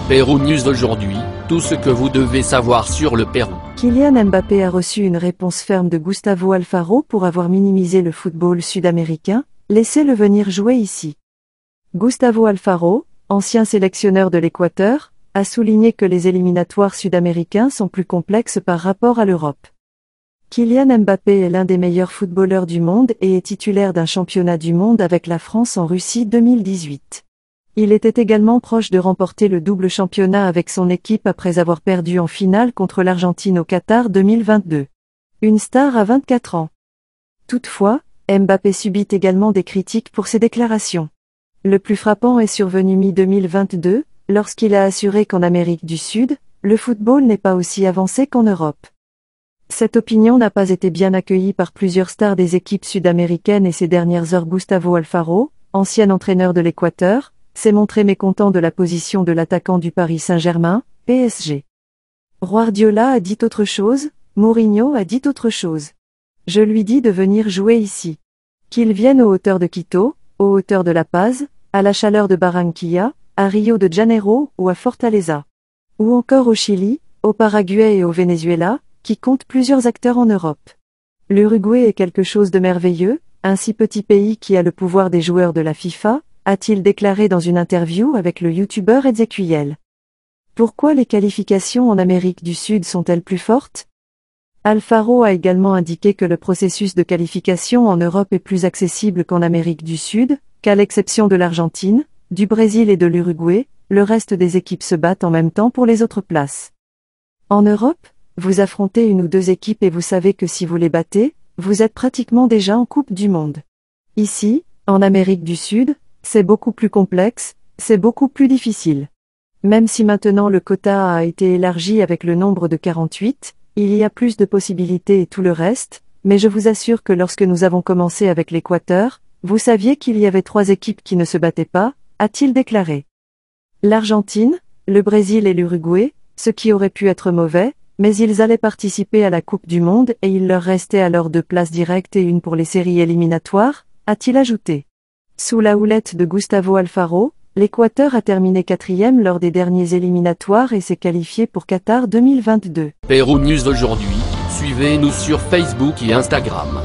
Pérou News aujourd'hui, tout ce que vous devez savoir sur le Pérou. Kylian Mbappé a reçu une réponse ferme de Gustavo Alfaro pour avoir minimisé le football sud-américain, laissez-le venir jouer ici. Gustavo Alfaro, ancien sélectionneur de l'Équateur, a souligné que les éliminatoires sud-américains sont plus complexes par rapport à l'Europe. Kylian Mbappé est l'un des meilleurs footballeurs du monde et est titulaire d'un championnat du monde avec la France en Russie 2018. Il était également proche de remporter le double championnat avec son équipe après avoir perdu en finale contre l'Argentine au Qatar 2022. Une star à 24 ans. Toutefois, Mbappé subit également des critiques pour ses déclarations. Le plus frappant est survenu mi-2022, lorsqu'il a assuré qu'en Amérique du Sud, le football n'est pas aussi avancé qu'en Europe. Cette opinion n'a pas été bien accueillie par plusieurs stars des équipes sud-américaines et ces dernières heures Gustavo Alfaro, ancien entraîneur de l'Équateur, s'est montré mécontent de la position de l'attaquant du Paris Saint-Germain, PSG. Guardiola a dit autre chose, Mourinho a dit autre chose. Je lui dis de venir jouer ici. Qu'il vienne aux hauteurs de Quito, aux hauteurs de La Paz, à la chaleur de Barranquilla, à Rio de Janeiro ou à Fortaleza. Ou encore au Chili, au Paraguay et au Venezuela, qui comptent plusieurs acteurs en Europe. L'Uruguay est quelque chose de merveilleux, un si petit pays qui a le pouvoir des joueurs de la FIFA, a-t-il déclaré dans une interview avec le youtubeur Ezequiel. Pourquoi les qualifications en Amérique du Sud sont-elles plus fortes? Alfaro a également indiqué que le processus de qualification en Europe est plus accessible qu'en Amérique du Sud, qu'à l'exception de l'Argentine, du Brésil et de l'Uruguay, le reste des équipes se battent en même temps pour les autres places. En Europe, vous affrontez une ou deux équipes et vous savez que si vous les battez, vous êtes pratiquement déjà en Coupe du Monde. Ici, en Amérique du Sud, c'est beaucoup plus complexe, c'est beaucoup plus difficile. Même si maintenant le quota a été élargi avec le nombre de 48, il y a plus de possibilités et tout le reste, mais je vous assure que lorsque nous avons commencé avec l'Équateur, vous saviez qu'il y avait 3 équipes qui ne se battaient pas, a-t-il déclaré. L'Argentine, le Brésil et l'Uruguay, ce qui aurait pu être mauvais, mais ils allaient participer à la Coupe du Monde et il leur restait alors 2 places directes et une pour les séries éliminatoires, a-t-il ajouté. Sous la houlette de Gustavo Alfaro, l'Équateur a terminé 4e lors des derniers éliminatoires et s'est qualifié pour Qatar 2022. Pérou News aujourd'hui, suivez-nous sur Facebook et Instagram.